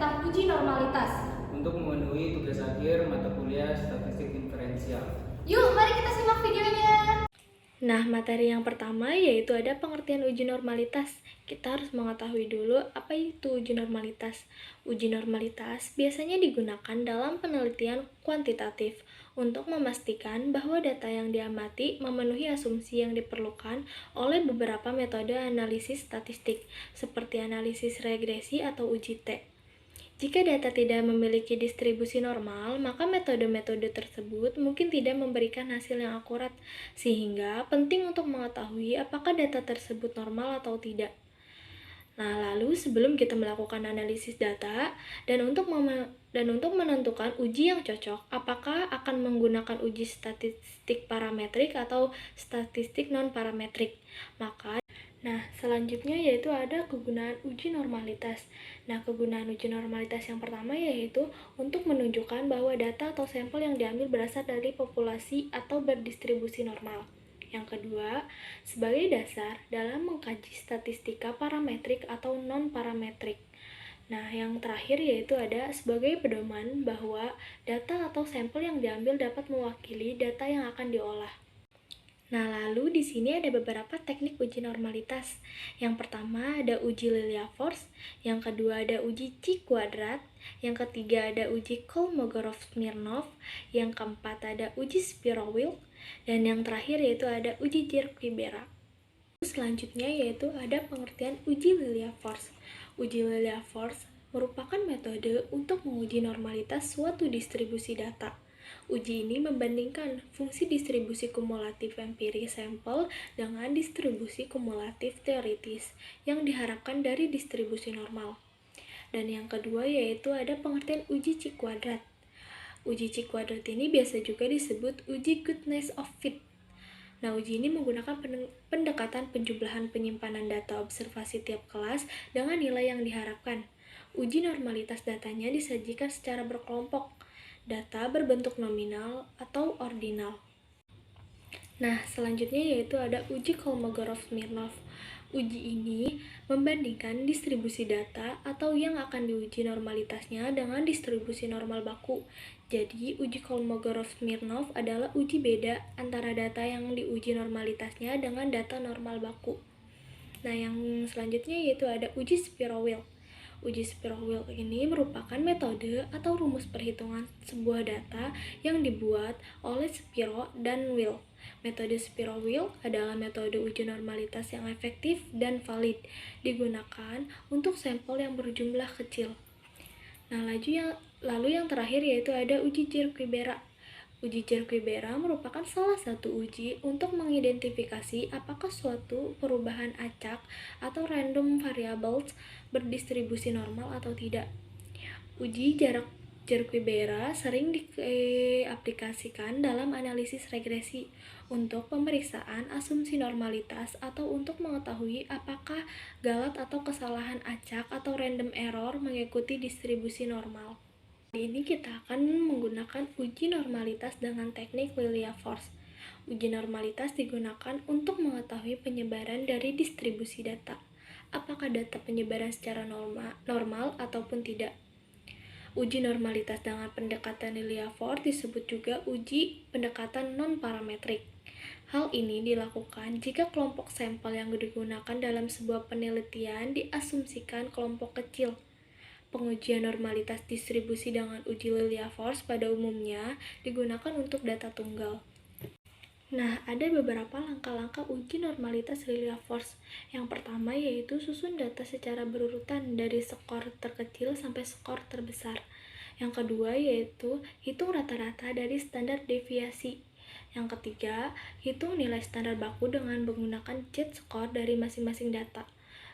tentang uji normalitas. untuk memenuhi tugas akhir mata kuliah statistik diferensial. Yuk, mari kita simak videonya. Nah, materi yang pertama yaitu ada pengertian uji normalitas. Kita harus mengetahui dulu apa itu uji normalitas. Uji normalitas biasanya digunakan dalam penelitian kuantitatif untuk memastikan bahwa data yang diamati memenuhi asumsi yang diperlukan oleh beberapa metode analisis statistik, seperti analisis regresi atau uji T. Jika data tidak memiliki distribusi normal, maka metode-metode tersebut mungkin tidak memberikan hasil yang akurat, sehingga penting untuk mengetahui apakah data tersebut normal atau tidak. Nah, lalu sebelum kita melakukan analisis data dan untuk menentukan uji yang cocok, apakah akan menggunakan uji statistik parametrik atau statistik non-parametrik, maka selanjutnya yaitu ada kegunaan uji normalitas. Nah, kegunaan uji normalitas yang pertama yaitu untuk menunjukkan bahwa data atau sampel yang diambil berasal dari populasi atau berdistribusi normal. Yang kedua, sebagai dasar dalam mengkaji statistika parametrik atau non-parametrik. Nah, yang terakhir yaitu ada sebagai pedoman bahwa data atau sampel yang diambil dapat mewakili data yang akan diolah. Nah, lalu di sini ada beberapa teknik uji normalitas. Yang pertama ada uji Lilia-Force, yang kedua ada uji Chi-kuadrat, yang ketiga ada uji Kolmogorov-Smirnov, yang keempat ada uji Spiro-Wilk, dan yang terakhir yaitu ada uji Jerky-Bera. Selanjutnya yaitu ada pengertian uji Lilia-Force. Uji Lilia-Force merupakan metode untuk menguji normalitas suatu distribusi data. Uji ini membandingkan fungsi distribusi kumulatif empiris sampel dengan distribusi kumulatif teoritis yang diharapkan dari distribusi normal. Dan yang kedua yaitu ada pengertian uji Chi-kuadrat. Uji Chi-kuadrat ini biasa juga disebut uji goodness of fit. Nah, uji ini menggunakan pendekatan penjumlahan penyimpanan data observasi tiap kelas dengan nilai yang diharapkan. Uji normalitas datanya disajikan secara berkelompok, data berbentuk nominal atau ordinal. Nah, selanjutnya yaitu ada uji Kolmogorov-Smirnov. Uji ini membandingkan distribusi data atau yang akan diuji normalitasnya dengan distribusi normal baku. Jadi, uji Kolmogorov-Smirnov adalah uji beda antara data yang diuji normalitasnya dengan data normal baku. Nah, yang selanjutnya yaitu ada uji Spiro-Wilk. Uji Spiro-Wilk ini merupakan metode atau rumus perhitungan sebuah data yang dibuat oleh Spiro dan Wilk. Metode Spiro-Wilk adalah metode uji normalitas yang efektif dan valid, digunakan untuk sampel yang berjumlah kecil. Nah, lalu yang terakhir yaitu ada uji Jerky-Bera. Uji Jerky-Bera merupakan salah satu uji untuk mengidentifikasi apakah suatu perubahan acak atau random variables berdistribusi normal atau tidak. Uji Jerky-Bera sering diaplikasikan dalam analisis regresi untuk pemeriksaan asumsi normalitas atau untuk mengetahui apakah galat atau kesalahan acak atau random error mengikuti distribusi normal. Kali ini kita akan menggunakan uji normalitas dengan teknik Lilia-Force. Uji normalitas digunakan untuk mengetahui penyebaran dari distribusi data. Apakah data penyebaran secara normal ataupun tidak. Uji normalitas dengan pendekatan Lilia-Force disebut juga uji pendekatan non-parametrik. Hal ini dilakukan jika kelompok sampel yang digunakan dalam sebuah penelitian diasumsikan kelompok kecil. Pengujian normalitas distribusi dengan uji Lilia-Force pada umumnya digunakan untuk data tunggal. Nah, ada beberapa langkah-langkah uji normalitas Lilia-Force. Yang pertama yaitu susun data secara berurutan dari skor terkecil sampai skor terbesar. Yang kedua yaitu hitung rata-rata dari standar deviasi. Yang ketiga, hitung nilai standar baku dengan menggunakan z-score dari masing-masing data.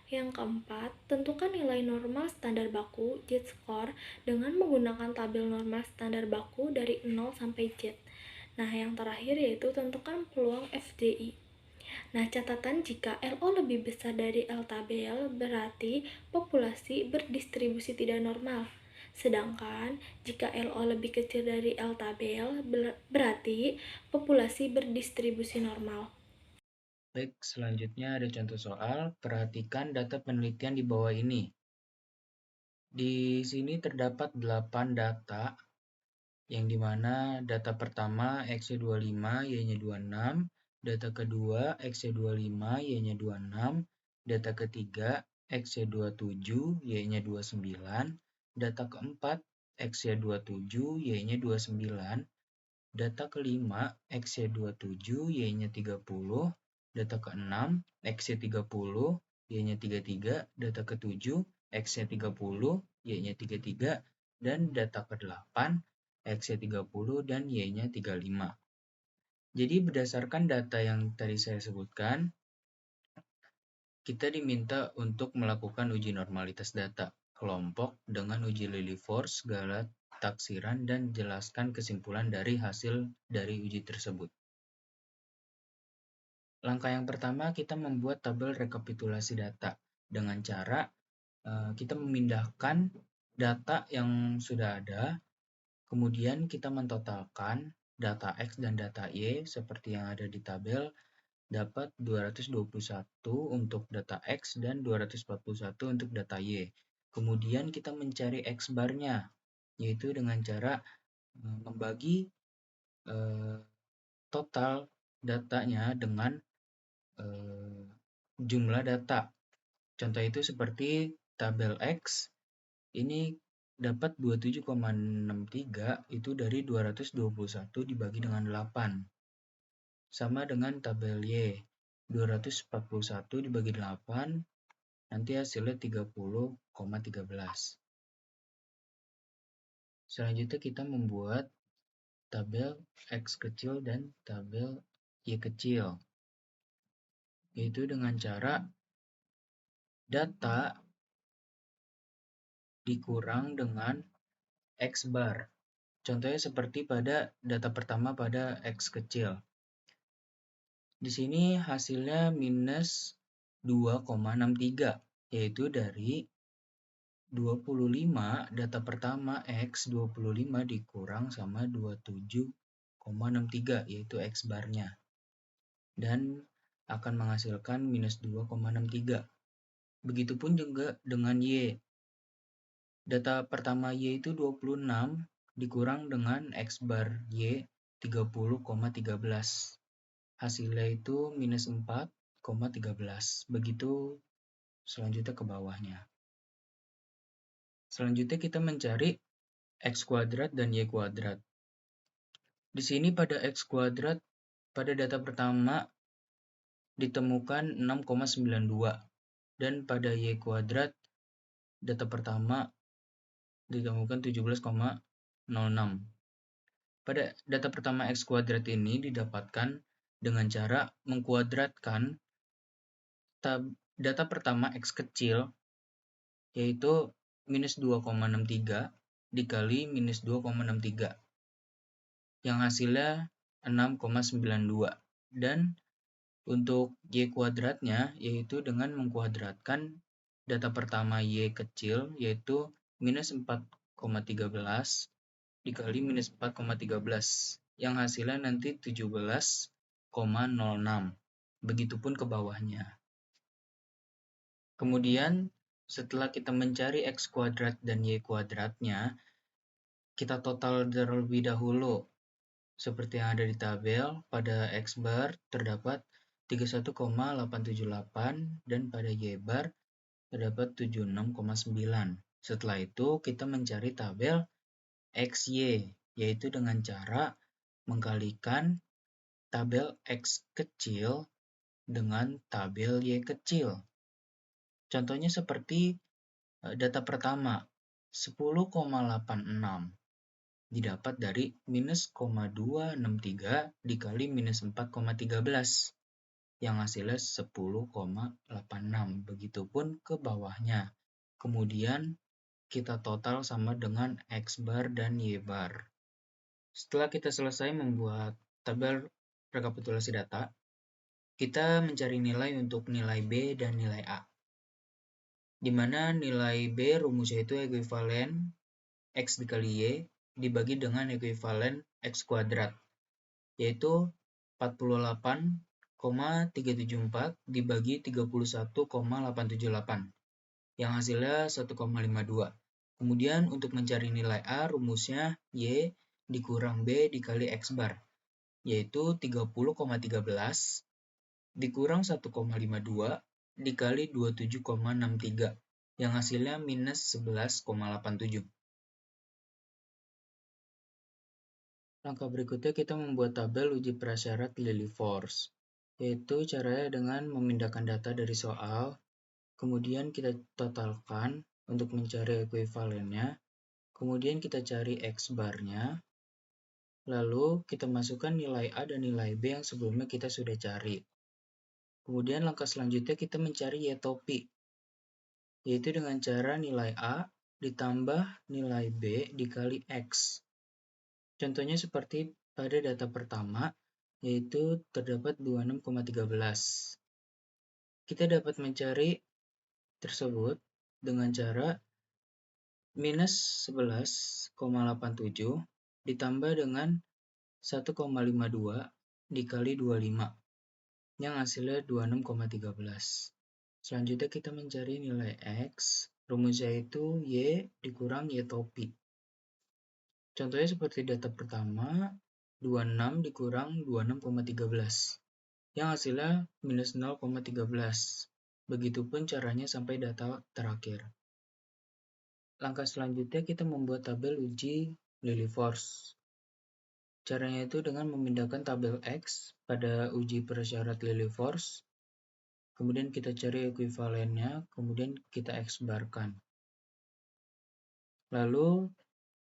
Yang keempat, tentukan nilai normal standar baku z-score dengan menggunakan tabel normal standar baku dari 0 sampai z. Nah, yang terakhir yaitu tentukan peluang FDI. Nah, catatan jika LO lebih besar dari L tabel berarti populasi berdistribusi tidak normal. Sedangkan jika LO lebih kecil dari L tabel berarti populasi berdistribusi normal. Baik, selanjutnya ada contoh soal. Perhatikan data penelitian di bawah ini. Di sini terdapat 8 data, yang dimana data pertama X-nya 25, Y-nya 26, data kedua X-nya 25, Y-nya 26, data ketiga X-nya 27, Y-nya 29, data keempat X-nya 27, Y-nya 29, data kelima X-nya 27, Y-nya 30, data keenam X-nya 30, Y-nya 33, data ketujuh X-nya 30, Y-nya 33, dan data ke-8 X-nya 30 dan Y-nya 35. Jadi berdasarkan data yang tadi saya sebutkan, kita diminta untuk melakukan uji normalitas data kelompok dengan uji Lilliefors, segala taksiran, dan jelaskan kesimpulan dari hasil dari uji tersebut. Langkah yang pertama, kita membuat tabel rekapitulasi data dengan cara kita memindahkan data yang sudah ada, kemudian kita mentotalkan data X dan data Y seperti yang ada di tabel, dapat 221 untuk data X dan 241 untuk data Y. Kemudian kita mencari X bar-nya, yaitu dengan cara membagi total datanya dengan jumlah data. Contoh itu seperti tabel X, ini dapat 27,63 itu dari 221 dibagi dengan 8. Sama dengan tabel Y, 241 dibagi 8, nanti hasilnya 30,13. Selanjutnya kita membuat tabel X kecil dan tabel Y kecil, yaitu dengan cara data dikurang dengan X bar. Contohnya seperti pada data pertama pada X kecil. Di sini hasilnya minus 2,63, yaitu dari 25 data pertama X 25 dikurang sama 27,63, yaitu X barnya. Dan akan menghasilkan minus 2,63. Begitupun juga dengan Y. Data pertama Y itu 26 dikurang dengan X bar Y 30,13. Hasilnya itu minus 4,13. Begitu selanjutnya ke bawahnya. Selanjutnya kita mencari X kuadrat dan Y kuadrat. Di sini pada X kuadrat, pada data pertama ditemukan 6,92. Dan pada Y kuadrat, data pertama ditemukan 17,06. Pada data pertama X kuadrat ini didapatkan dengan cara mengkuadratkan data pertama X kecil, yaitu minus 2,63 dikali minus 2,63, yang hasilnya 6,92. Dan untuk Y kuadratnya, yaitu dengan mengkuadratkan data pertama Y kecil, yaitu minus 4,13 dikali minus 4,13, yang hasilnya nanti 17,06. Begitupun ke bawahnya. Kemudian, setelah kita mencari X kuadrat dan Y kuadratnya, kita total terlebih dahulu. Seperti yang ada di tabel, pada X bar terdapat 31,878 dan pada Y bar terdapat 76,9. Setelah itu kita mencari tabel XY, yaitu dengan cara mengkalikan tabel X kecil dengan tabel Y kecil. Contohnya seperti data pertama, 10,86 didapat dari minus 0,263 dikali minus 4,13, yang hasilnya 10,86. Begitupun ke bawahnya. Kemudian kita total sama dengan X bar dan Y bar. Setelah kita selesai membuat tabel rekapitulasi data, kita mencari nilai untuk nilai B dan nilai A. Di mana nilai B rumusnya itu ekuivalen X dikali Y dibagi dengan ekuivalen X kuadrat, yaitu 48,374 dibagi 31,878, yang hasilnya 1,52. Kemudian untuk mencari nilai A, rumusnya Y dikurang B dikali X bar, yaitu 30,13 dikurang 1,52 dikali 27,63, yang hasilnya minus 11,87. Langkah berikutnya kita membuat tabel uji prasyarat Lillie Force, yaitu caranya dengan memindahkan data dari soal, kemudian kita totalkan untuk mencari ekuivalennya, kemudian kita cari X bar-nya, lalu kita masukkan nilai A dan nilai B yang sebelumnya kita sudah cari. Kemudian langkah selanjutnya kita mencari Y topi, yaitu dengan cara nilai A ditambah nilai B dikali X. Contohnya seperti pada data pertama, yaitu terdapat 26,13. Kita dapat mencari tersebut dengan cara minus 11,87 ditambah dengan 1,52 dikali 25, yang hasilnya 26,13. Selanjutnya kita mencari nilai X, rumusnya itu Y dikurang Y topi. Contohnya seperti data pertama, 26 dikurang 26,13, yang hasilnya minus 0,13. Begitupun caranya sampai data terakhir. Langkah selanjutnya kita membuat tabel uji Lillie Force. Caranya itu dengan memindahkan tabel X pada uji prasyarat Lillie Force, kemudian kita cari ekuivalennya, kemudian kita X-barkan. Lalu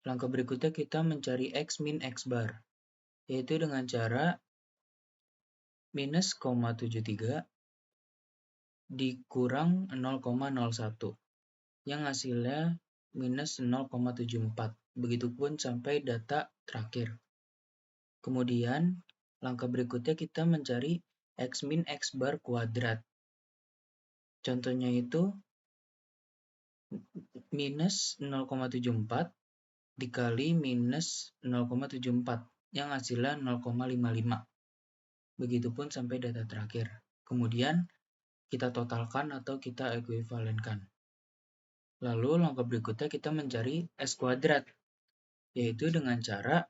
langkah berikutnya kita mencari X min X bar, yaitu dengan cara minus 0,73 dikurang 0,01, yang hasilnya minus 0,74. Begitupun sampai data terakhir. Kemudian, langkah berikutnya kita mencari X min X bar kuadrat. Contohnya itu minus 0,74 dikali minus 0,74, yang hasilnya 0,55. Begitupun sampai data terakhir. Kemudian, kita totalkan atau kita ekuivalenkan. Lalu langkah berikutnya kita mencari S kuadrat, yaitu dengan cara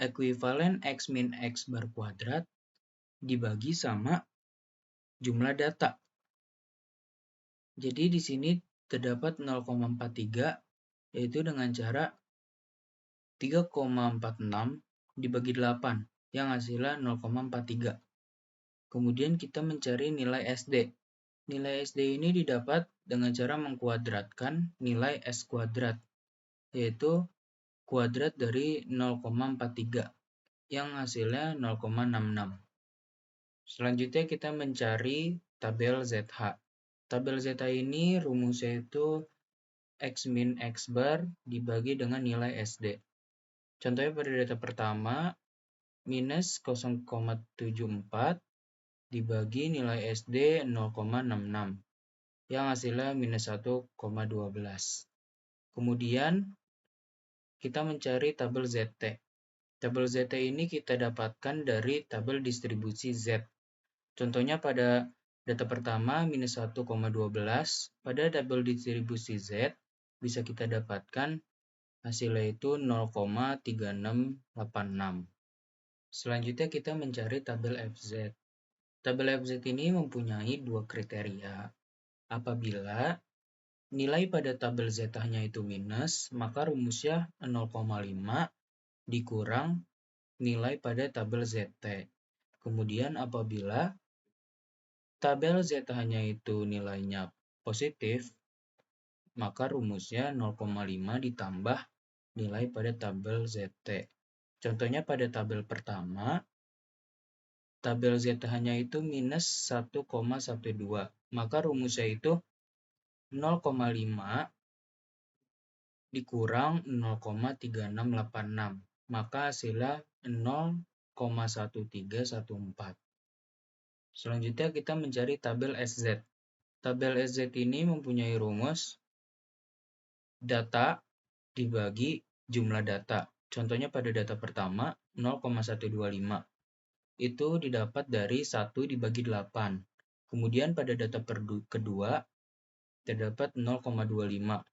ekuivalen X min X bar kuadrat dibagi sama jumlah data. Jadi di sini terdapat 0,43, yaitu dengan cara 3,46 dibagi 8, yang hasilnya 0,43. Kemudian kita mencari nilai SD. Nilai SD ini didapat dengan cara mengkuadratkan nilai S kuadrat, yaitu kuadrat dari 0,43, yang hasilnya 0,66. Selanjutnya kita mencari tabel ZH. Tabel ZH ini rumusnya itu X min X bar dibagi dengan nilai SD. Contohnya pada data pertama, minus 0,74 dibagi nilai SD 0,66, yang hasilnya minus 1,12. Kemudian, kita mencari tabel ZT. Tabel ZT ini kita dapatkan dari tabel distribusi Z. Contohnya pada data pertama, minus 1,12. Pada tabel distribusi Z, bisa kita dapatkan hasilnya itu 0,3686. Selanjutnya kita mencari tabel FZ. Tabel FZ ini mempunyai dua kriteria. Apabila nilai pada tabel Z-nya itu minus, maka rumusnya 0,5 dikurang nilai pada tabel ZT. Kemudian apabila tabel Z-nya itu nilainya positif, maka rumusnya 0,5 ditambah nilai pada tabel ZT. Contohnya pada tabel pertama, tabel Z-nya itu minus 1,12, maka rumusnya itu 0,5 dikurang 0,3686, maka hasilnya 0,1314. Selanjutnya kita mencari tabel SZ. Tabel SZ ini mempunyai rumus data dibagi jumlah data. Contohnya pada data pertama 0,125. Itu didapat dari 1 dibagi 8. Kemudian pada data kedua terdapat 0,25,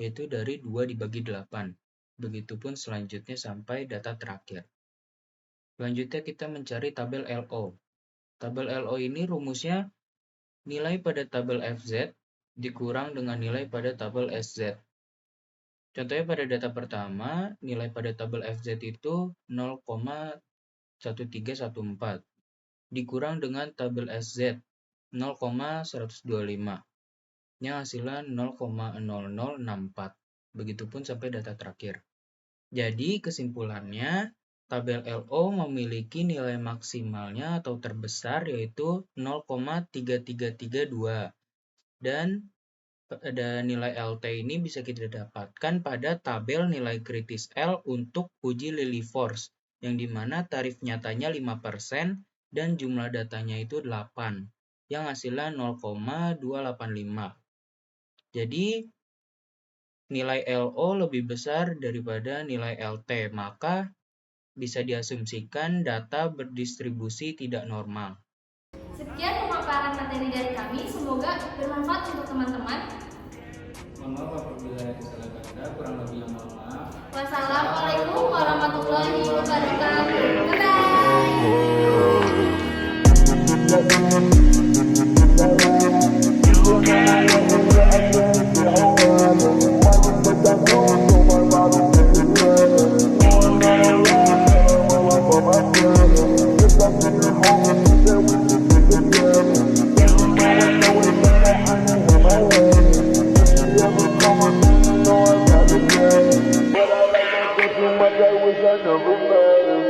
yaitu dari 2 dibagi 8. Begitupun selanjutnya sampai data terakhir. Selanjutnya kita mencari tabel LO. Tabel LO ini rumusnya nilai pada tabel FZ dikurang dengan nilai pada tabel SZ. Contohnya pada data pertama, nilai pada tabel FZ itu 0,1314 dikurang dengan tabel SZ 0,125 yang hasilnya 0,0064. Begitupun sampai data terakhir. Jadi kesimpulannya, tabel LO memiliki nilai maksimalnya atau terbesar yaitu 0,3332. Dan pada nilai LT ini bisa kita dapatkan pada tabel nilai kritis L untuk uji Lilly Force, yang dimana tarif nyatanya 5% dan jumlah datanya itu 8, yang hasilnya 0,285. Jadi, nilai LO lebih besar daripada nilai LT, maka bisa diasumsikan data berdistribusi tidak normal. Sekian pemaparan materi dari kami, semoga bermanfaat untuk teman-teman. Mohon maaf apabila ada salah kata, kurang lebih yang mohon maaf. Wassalamualaikum warahmatullahi wabarakatuh. I wish I never met her.